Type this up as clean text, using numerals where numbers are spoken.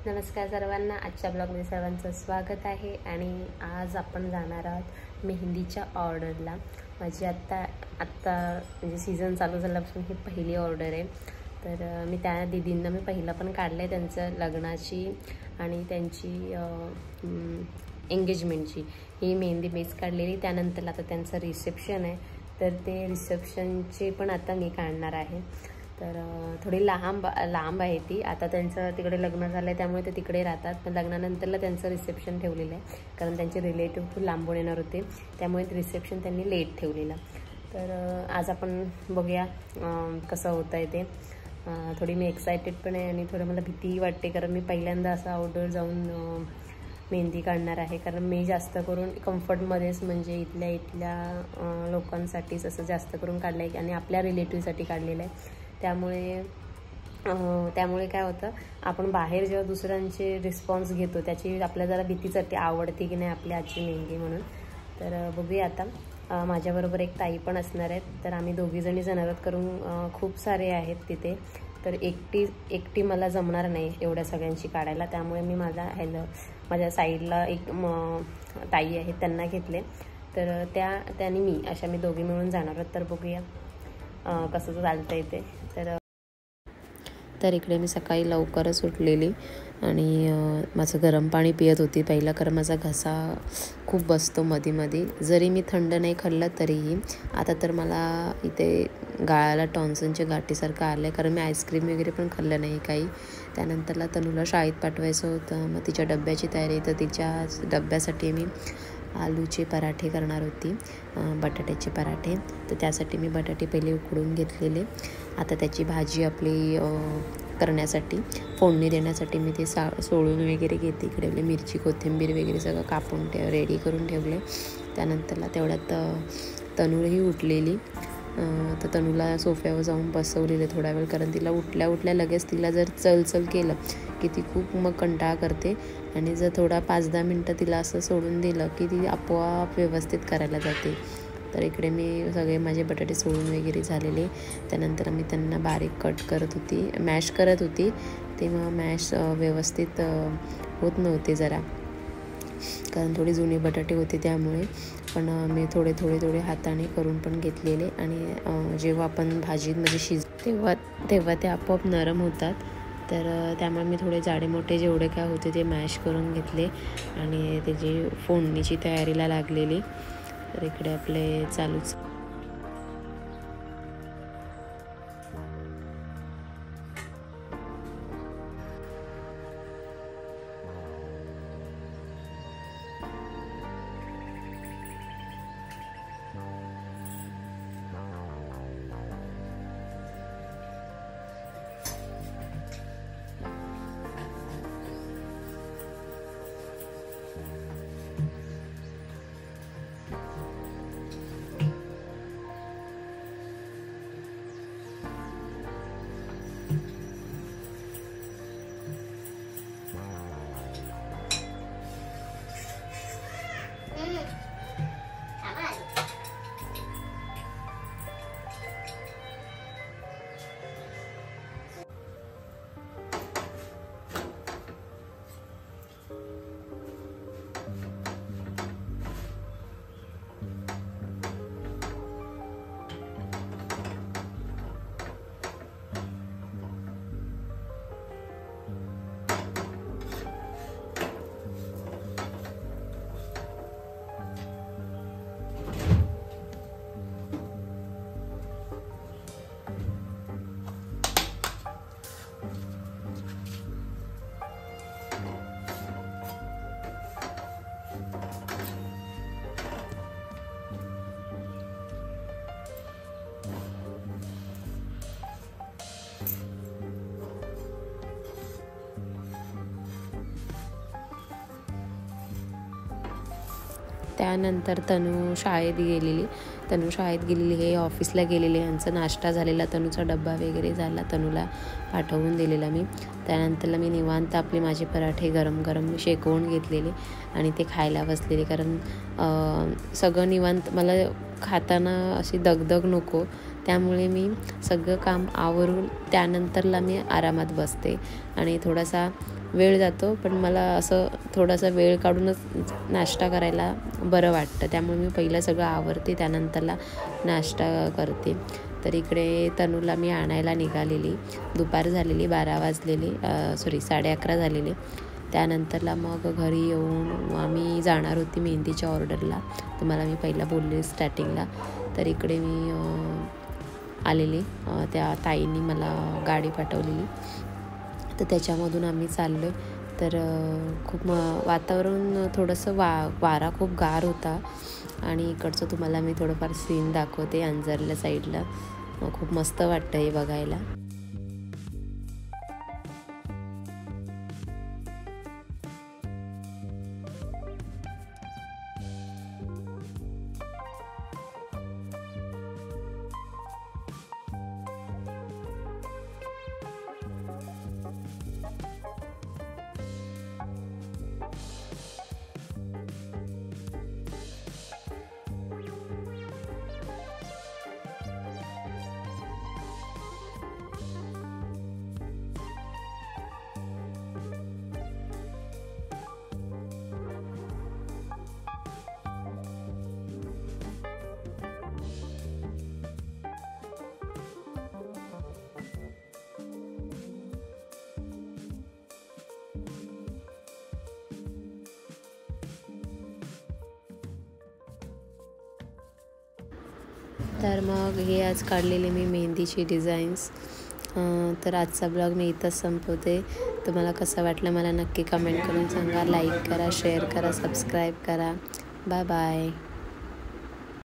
नमस्कार सर्वांना, आजच्या ब्लॉगमध्ये सर्वांचं स्वागत आहे. आणि आज आपण जाणार आहोत मेहंदीच्या ऑर्डरला. माझी आत्ता म्हणजे सीझन चालू झाल्यापासून ही पहिली ऑर्डर आहे. तर मी त्या दीदींना मी पहिला पण काढलं आहे त्यांचं लग्नाची आणि त्यांची एंगेजमेंटची ही मेहंदी बेस काढलेली. त्यानंतर आता त्यांचं रिसेप्शन आहे, तर ते रिसेप्शनचे पण आता मी काढणार आहे. तर थोडी लांब आहे ती. आता त्यांचं तिकडे लग्न झालं आहे त्यामुळे ते तिकडे राहतात, पण लग्नानंतरला त्यांचं रिसेप्शन ठेवलेलं आहे कारण त्यांचे रिलेटिव्ह खूप लांबून येणार होते, त्यामुळे रिसेप्शन त्यांनी लेट ठेवलेलं. तर आज आपण बघूया कसं होतं आहे ते. थोडी मी एक्सायटेड पण आहे आणि थोडं मला भीतीही वाटते कारण मी पहिल्यांदा असं आउटडोर जाऊन मेहंदी काढणार आहे. कारण मी जास्त करून कम्फर्टमध्येच म्हणजे इथल्या लोकांसाठीच असं जास्त करून काढलं आहे आणि आपल्या रिलेटिव्हसाठी काढलेलं आहे. त्यामुळे काय होतं, आपण बाहेर जेव्हा दुसऱ्यांचे रिस्पॉन्स घेतो त्याची आपल्याला जरा भीतीच वाटते, आवडते की नाही आपली आजची मेहंदी म्हणून. तर बघूया आता. माझ्याबरोबर एक ताई पण असणार आहेत, तर आम्ही दोघीजणी जाणार आहोत. करून खूप सारे आहेत तिथे, तर एकटी मला जमणार नाही एवढ्या सगळ्यांची काढायला. त्यामुळे मी माझ्या साईडला एक ताई आहेत त्यांना घेतले, तर त्यांनी मी अशा मी दोघी मिळून जाणार आहोत. तर बघूया कसं चालतं आहे ते. तर इकडे मी सकाळी लवकरच उठलेली आणि माझं गरम पाणी पित होती पहिला, कारण माझा घसा खूप बसतो मध्ये. जरी मी थंड नाही खाल्लं तरीही. आता तर मला इथे गाळाला टॉन्सनच्या गाठीसारखं आलं आहे, कारण मी आईस्क्रीम वगैरे पण खाल्लं नाही काही. त्यानंतरला तनूला शाळेत पाठवायचं होतं, मग तिच्या डब्याची तयारी. तर तिच्या डब्यासाठी मी आलूचे पराठे करणार होती, बटाट्याचे पराठे. तर त्यासाठी मी बटाटे पहिले उकडून घेतलेले. आता त्याची भाजी आपली करण्यासाठी, फोडणी देण्यासाठी मी ते सोलून वगैरे घेते. इकडे आपली मिरची, कोथिंबीर वगैरे सगळं कापून रेडी करून ठेवले. त्यानंतरला तेवढ्यात तनूही उठलेली, तर तनूला सोफ्यावर जाऊन बसवलेलं थोडा वेळ, कारण तिला उठल्या लगेच तिला जर चल केलं की ती खूप मग कंटाळा करते. आणि जर थोडा 5-10 मिनटं तिला असं सोडून दिलं की ती आपोआप व्यवस्थित करायला जाते. तर इकडे मी सगळे माझे बटाटे सोडून वगैरे झालेले. त्यानंतर मी त्यांना बारीक कट करत होती, मॅश करत होती. तेव्हा मॅश व्यवस्थित होत नव्हते जरा, कारण थोडे जुने बटाटे होते त्यामुळे. पण मी थोडे हाताने करून पण घेतलेले. आणि जेव्हा आपण भाजीमध्ये तेव्हा ते आपोआप नरम होतात. तर त्यामुळे मी थोडे जाडे मोठे जेवढे काय होते ते मॅश करून घेतले आणि त्याची फोडणीची तयारीला लागलेली. तर इकडे आपले चालूच. त्यानंतर तनू शाळेत गेलेली, हे ऑफिसला गेलेले. यांचा नाश्ता झालेला, तनूचा डब्बा वगैरे झाला, तनूला पाठवून दिलेला मी. त्यानंतरला मी निवांत आपले माझे पराठे गरम शेकवून घेतलेले आणि ते खायला बसलेले. कारण सगळं निवांत, मला खाताना अशी दगदग नको, त्यामुळे मी सगळं काम आवरून त्यानंतरला मी आरामात बसते आणि थोडासा वेळ जातो, पण मला असं थोडासा वेळ काढूनच नाश्ता करायला बरं वाटतं. त्यामुळे मी पहिलं सगळं आवरते, त्यानंतरला नाश्ता करते. तर इकडे तनूला मी आणायला निघालेली, दुपार झालेली, 12 वाजलेली, 11:30 झालेले. त्यानंतरला मग घरी येऊन आम्ही जाणार होती मेहंदीच्या ऑर्डरला. तुम्हाला मी पहिला बोलले स्टार्टिंगला. तर इकडे मी आलेली, त्या ताईंनी मला गाडी पाठवलेली, तर त्याच्यामधून आम्ही चाललो. तर खूप वातावरण थोडंसं वारा खूप गार होता आणि इकडचं तुम्हाला मी थोडंफार सीन दाखवते. अंजरल्या साईडला खूप मस्त वाटतं हे बघायला. तर मग हे आज काढलेले मी मेहंदीची डिझाईन्स. तर आजचा ब्लॉग मी इथंच संपवते. तुम्हाला कसं वाटलं मला नक्की कमेंट करून सांगा. लाईक करा, शेअर करा, सबस्क्राईब करा. Bye bye.